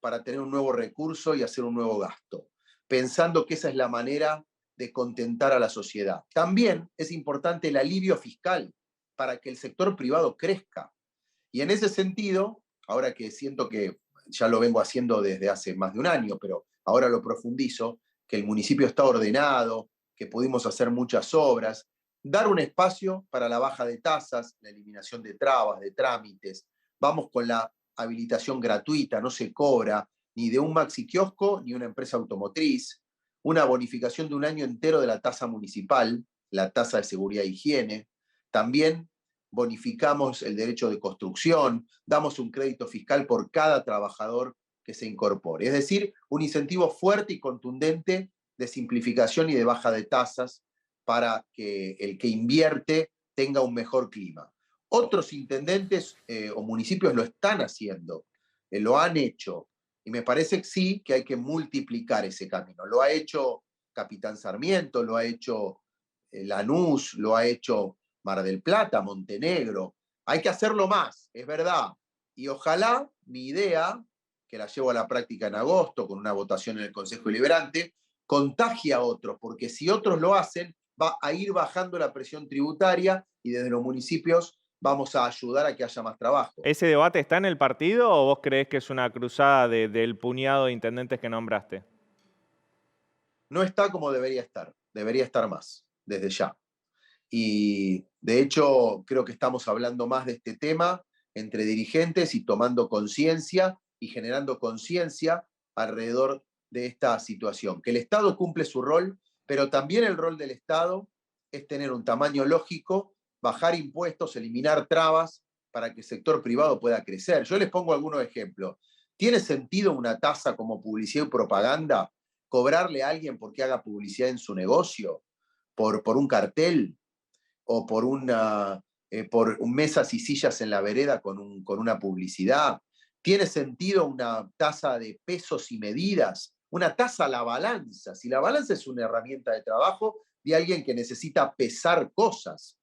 para tener un nuevo recurso y hacer un nuevo gasto, pensando que esa es la manera de contentar a la sociedad. También es importante el alivio fiscal para que el sector privado crezca. Y en ese sentido, ahora que siento que ya lo vengo haciendo desde hace más de un año, pero ahora lo profundizo, que el municipio está ordenado, que pudimos hacer muchas obras, dar un espacio para la baja de tasas, la eliminación de trabas, de trámites. Vamos con la habilitación gratuita, no se cobra ni de un maxi kiosco ni una empresa automotriz, una bonificación de un año entero de la tasa municipal, la tasa de seguridad e higiene. También bonificamos el derecho de construcción, damos un crédito fiscal por cada trabajador que se incorpore. Es decir, un incentivo fuerte y contundente de simplificación y de baja de tasas para que el que invierte tenga un mejor clima. Otros intendentes o municipios lo están haciendo, lo han hecho, y me parece que sí que hay que multiplicar ese camino. Lo ha hecho Capitán Sarmiento, lo ha hecho Lanús, lo ha hecho Mar del Plata, Montenegro. Hay que hacerlo más, es verdad. Y ojalá mi idea, que la llevo a la práctica en agosto con una votación en el Consejo Deliberante, contagie a otros, porque si otros lo hacen, va a ir bajando la presión tributaria y desde los municipios vamos a ayudar a que haya más trabajo. ¿Ese debate está en el partido o vos creés que es una cruzada del puñado de intendentes que nombraste? No está como debería estar más, desde ya. Y de hecho creo que estamos hablando más de este tema entre dirigentes y tomando conciencia y generando conciencia alrededor de esta situación. Que el Estado cumple su rol, pero también el rol del Estado es tener un tamaño lógico, bajar impuestos, eliminar trabas para que el sector privado pueda crecer. Yo les pongo algunos ejemplos. ¿Tiene sentido una tasa como publicidad y propaganda? ¿Cobrarle a alguien porque haga publicidad en su negocio? ¿Por un cartel? ¿O por mesas y sillas en la vereda con una publicidad? ¿Tiene sentido una tasa de pesos y medidas? Una tasa a la balanza. Si la balanza es una herramienta de trabajo de alguien que necesita pesar cosas.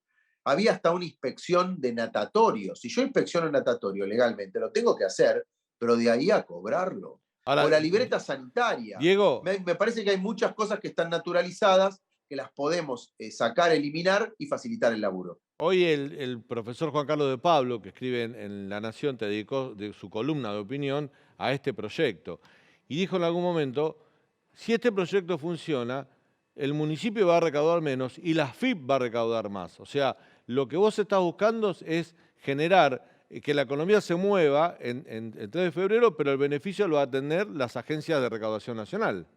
Había hasta una inspección de natatorio. Si yo inspecciono natatorio legalmente, lo tengo que hacer, pero de ahí a cobrarlo. Ahora, o la libreta sanitaria. Diego, me parece que hay muchas cosas que están naturalizadas, que las podemos sacar, eliminar y facilitar el laburo. hoy el profesor Juan Carlos de Pablo, que escribe en La Nación, te dedicó de su columna de opinión a este proyecto. Y dijo en algún momento, si este proyecto funciona, el municipio va a recaudar menos y la AFIP va a recaudar más. O sea, lo que vos estás buscando es generar que la economía se mueva en 3 de febrero, pero el beneficio lo va a tener las agencias de recaudación nacional.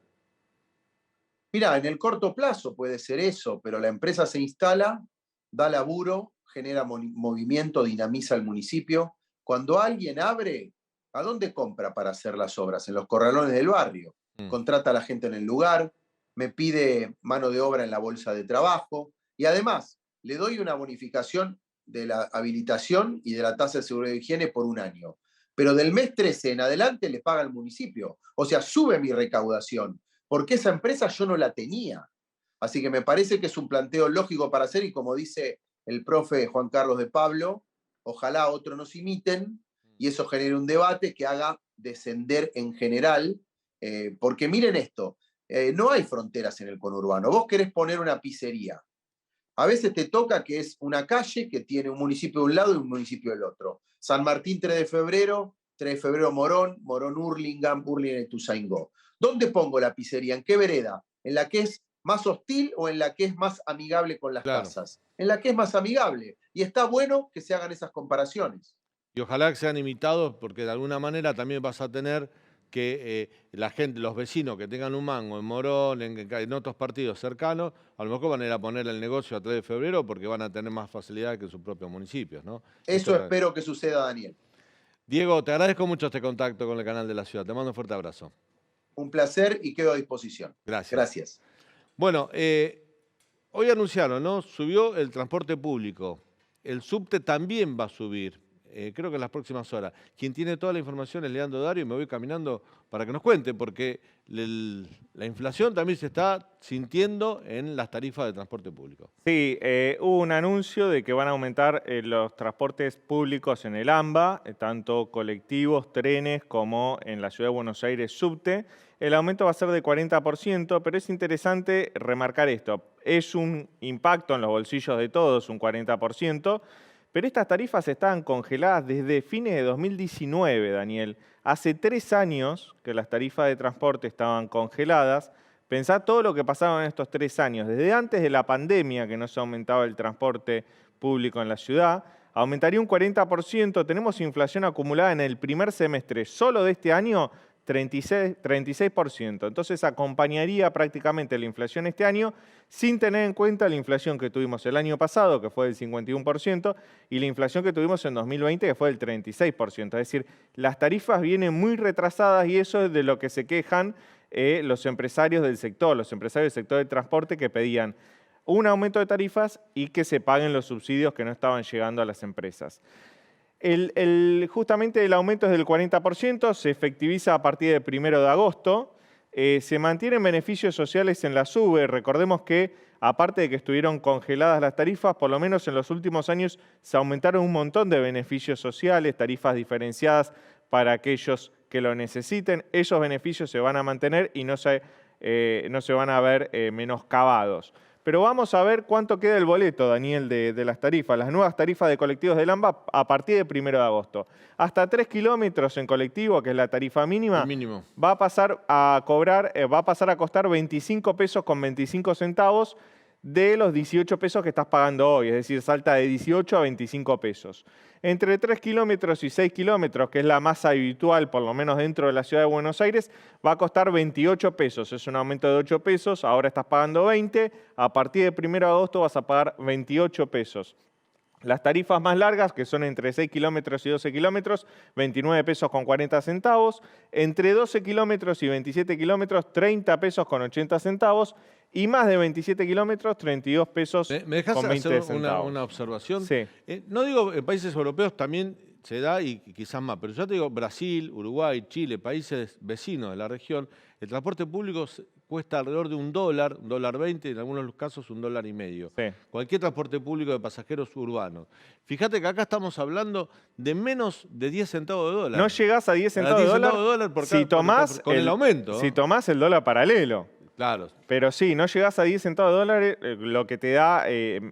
Mira, en el corto plazo puede ser eso, pero la empresa se instala, da laburo, genera movimiento, dinamiza el municipio. Cuando alguien abre, ¿a dónde compra para hacer las obras? En los corralones del barrio. Contrata a la gente en el lugar, me pide mano de obra en la bolsa de trabajo y además le doy una bonificación de la habilitación y de la tasa de seguridad y higiene por un año. Pero del mes 13 en adelante le paga el municipio. O sea, sube mi recaudación, porque esa empresa yo no la tenía. Así que me parece que es un planteo lógico para hacer y como dice el profe Juan Carlos de Pablo, ojalá otros nos imiten y eso genere un debate que haga descender en general, porque miren esto, no hay fronteras en el conurbano. Vos querés poner una pizzería. A veces te toca que es una calle que tiene un municipio de un lado y un municipio del otro. San Martín 3 de febrero, 3 de febrero Morón, Morón Hurlingham, Hurlingham Ituzaingó. ¿Dónde pongo la pizzería? ¿En qué vereda? ¿En la que es más hostil o en la que es más amigable con las casas? En la que es más amigable. Y está bueno que se hagan esas comparaciones. Y ojalá que sean imitados, porque de alguna manera también vas a tener que la gente, los vecinos que tengan un mango en Morón, en otros partidos cercanos, a lo mejor van a ir a poner el negocio a 3 de febrero porque van a tener más facilidad que en sus propios municipios, ¿no? Eso espero que suceda, Daniel. Diego, te agradezco mucho este contacto con el canal de la ciudad. Te mando un fuerte abrazo. Un placer y quedo a disposición. Gracias. Gracias. Bueno, hoy anunciaron, ¿no? Subió el transporte público. El subte también va a subir. Creo que en las próximas horas. Quien tiene toda la información es Leandro Dario y me voy caminando para que nos cuente, porque la inflación también se está sintiendo en las tarifas de transporte público. Sí, hubo un anuncio de que van a aumentar los transportes públicos en el AMBA, tanto colectivos, trenes, como en la Ciudad de Buenos Aires, subte. El aumento va a ser de 40%, pero es interesante remarcar esto. Es un impacto en los bolsillos de todos, un 40%, pero estas tarifas estaban congeladas desde fines de 2019, Daniel. Hace 3 años que las tarifas de transporte estaban congeladas. Pensá todo lo que pasaba en estos 3 años. Desde antes de la pandemia, que no se aumentaba el transporte público en la ciudad, aumentaría un 40%. Tenemos inflación acumulada en el primer semestre solo de este año, 36%. Entonces acompañaría prácticamente la inflación este año sin tener en cuenta la inflación que tuvimos el año pasado, que fue del 51%, y la inflación que tuvimos en 2020, que fue del 36%. Es decir, las tarifas vienen muy retrasadas y eso es de lo que se quejan los empresarios del sector del transporte que pedían un aumento de tarifas y que se paguen los subsidios que no estaban llegando a las empresas. Justamente el aumento es del 40%, se efectiviza a partir del 1 de agosto. Se mantienen beneficios sociales en la SUBE. Recordemos que, aparte de que estuvieron congeladas las tarifas, por lo menos en los últimos años se aumentaron un montón de beneficios sociales, tarifas diferenciadas para aquellos que lo necesiten. Esos beneficios se van a mantener y no se van a ver menoscabados. Pero vamos a ver cuánto queda el boleto, Daniel, de las tarifas. Las nuevas tarifas de colectivos del AMBA a partir del 1 de agosto. Hasta 3 kilómetros en colectivo, que es la tarifa mínima, va a pasar a costar 25 pesos con 25 centavos de los 18 pesos que estás pagando hoy. Es decir, salta de 18 a 25 pesos. Entre 3 kilómetros y 6 kilómetros, que es la más habitual, por lo menos dentro de la Ciudad de Buenos Aires, va a costar 28 pesos. Es un aumento de 8 pesos, ahora estás pagando 20. A partir del 1 de agosto vas a pagar 28 pesos. Las tarifas más largas, que son entre 6 kilómetros y 12 kilómetros, 29 pesos con 40 centavos. Entre 12 kilómetros y 27 kilómetros, 30 pesos con 80 centavos. Y más de 27 kilómetros, 32 pesos con 20 centavos. ¿Me dejas hacer una observación? Sí. No digo, en países europeos también se da y quizás más, pero yo te digo, Brasil, Uruguay, Chile, países vecinos de la región, el transporte público cuesta alrededor de $1, $1.20, en algunos casos $1.50. Sí. Cualquier transporte público de pasajeros urbanos. Fíjate que acá estamos hablando de menos de 10 centavos de dólar. No llegás a 10 centavos de dólar si tomás con el aumento. Si tomás el dólar paralelo. Claro. Pero sí, no llegás a 10 centavos de dólar, lo que te da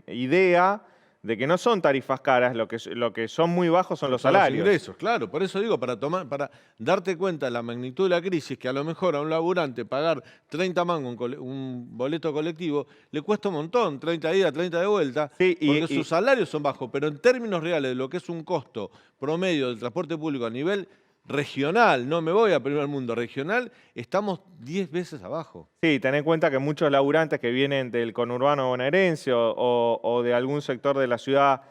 idea de que no son tarifas caras, lo que son muy bajos son los salarios. Los ingresos, claro. Por eso digo, para darte cuenta de la magnitud de la crisis, que a lo mejor a un laburante pagar 30 mangos un boleto colectivo le cuesta un montón, 30 días, 30 de vuelta, sí, porque sus salarios son bajos. Pero en términos reales de lo que es un costo promedio del transporte público a nivel regional, no me voy a primer mundo, regional, estamos 10 veces abajo. Sí, ten en cuenta que muchos laburantes que vienen del conurbano bonaerense o de algún sector de la ciudad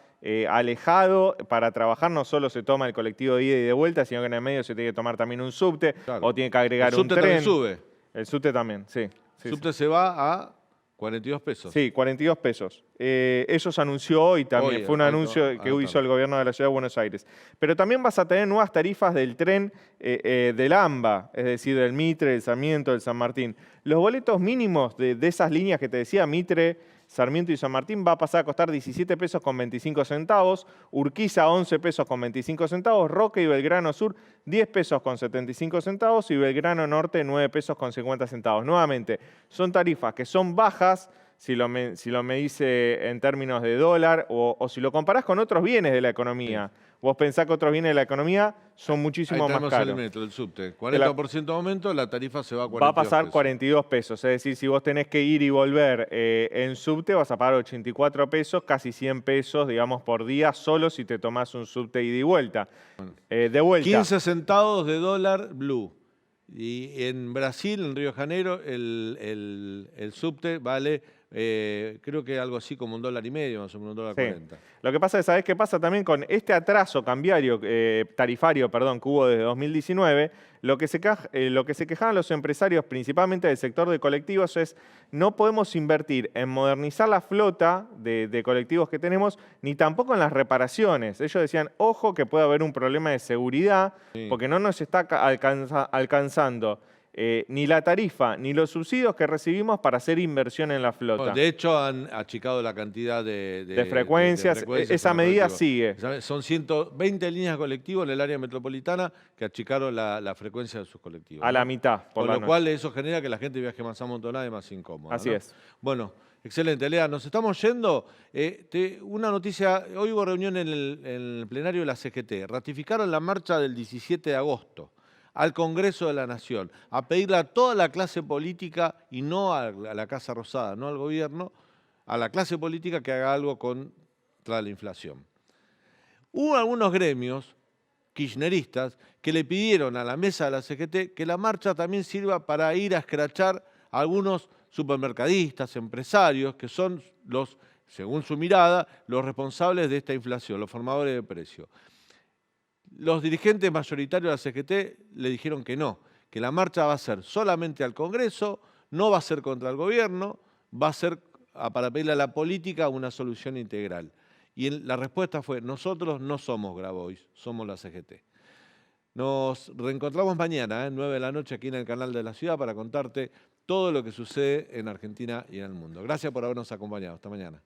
alejado para trabajar, no solo se toma el colectivo de ida y de vuelta, sino que en el medio se tiene que tomar también un subte, Claro. o tiene que agregar El un subte tren. también sube. El subte también, sí. El subte se va a 42 pesos. Sí, 42 pesos. Eso se anunció hoy también. Hoy, Fue un anuncio que hizo el gobierno de la Ciudad de Buenos Aires. Pero también vas a tener nuevas tarifas del tren del AMBA, es decir, del Mitre, del Sarmiento, del San Martín. Los boletos mínimos de esas líneas que te decía, Mitre, Sarmiento y San Martín, va a pasar a costar 17 pesos con 25 centavos, Urquiza 11 pesos con 25 centavos, Roque y Belgrano Sur 10 pesos con 75 centavos y Belgrano Norte 9 pesos con 50 centavos. Nuevamente, son tarifas que son bajas si lo medís en términos de dólar o si lo comparás con otros bienes de la economía. Sí. Vos pensás que otros bienes de la economía son muchísimo más caros. El metro, el subte. 40% de aumento, la tarifa se va a 42 Va a pasar pesos. 42 pesos. Es decir, si vos tenés que ir y volver en subte, vas a pagar 84 pesos, casi 100 pesos, digamos, por día, solo si te tomás un subte ida y vuelta. De vuelta. 15 centavos de dólar blue. Y en Brasil, en Río de Janeiro, el subte vale, creo que algo así como $1.50, más o menos $1.40. Sí. Lo que pasa es, ¿sabés qué pasa también con este atraso tarifario que hubo desde 2019? Lo que se quejaban los empresarios, principalmente del sector de colectivos, es no podemos invertir en modernizar la flota de colectivos que tenemos, ni tampoco en las reparaciones. Ellos decían, ojo que puede haber un problema de seguridad, sí, porque no nos está alcanzando ni la tarifa ni los subsidios que recibimos para hacer inversión en la flota. Bueno, de hecho, han achicado la cantidad de frecuencias. Esa medida sigue. Son 120 líneas de colectivos en el área metropolitana que achicaron la frecuencia de sus colectivos. A la mitad. Con lo cual eso genera que la gente viaje más amontonada y más incómoda. Así, ¿no? Es. Bueno, excelente. Lea, nos estamos yendo. Una noticia, hoy hubo reunión en el plenario de la CGT. Ratificaron la marcha del 17 de agosto. Al Congreso de la Nación, a pedirle a toda la clase política, y no a la Casa Rosada, no al gobierno, a la clase política que haga algo contra la inflación. Hubo algunos gremios kirchneristas que le pidieron a la mesa de la CGT que la marcha también sirva para ir a escrachar a algunos supermercadistas, empresarios, que son los, según su mirada, los responsables de esta inflación, los formadores de precios. Los dirigentes mayoritarios de la CGT le dijeron que no, que la marcha va a ser solamente al Congreso, no va a ser contra el gobierno, va a ser para pedirle a la política una solución integral. Y la respuesta fue, nosotros no somos Grabois, somos la CGT. Nos reencontramos mañana, 9 de la noche, aquí en el canal de la ciudad, para contarte todo lo que sucede en Argentina y en el mundo. Gracias por habernos acompañado. Hasta mañana.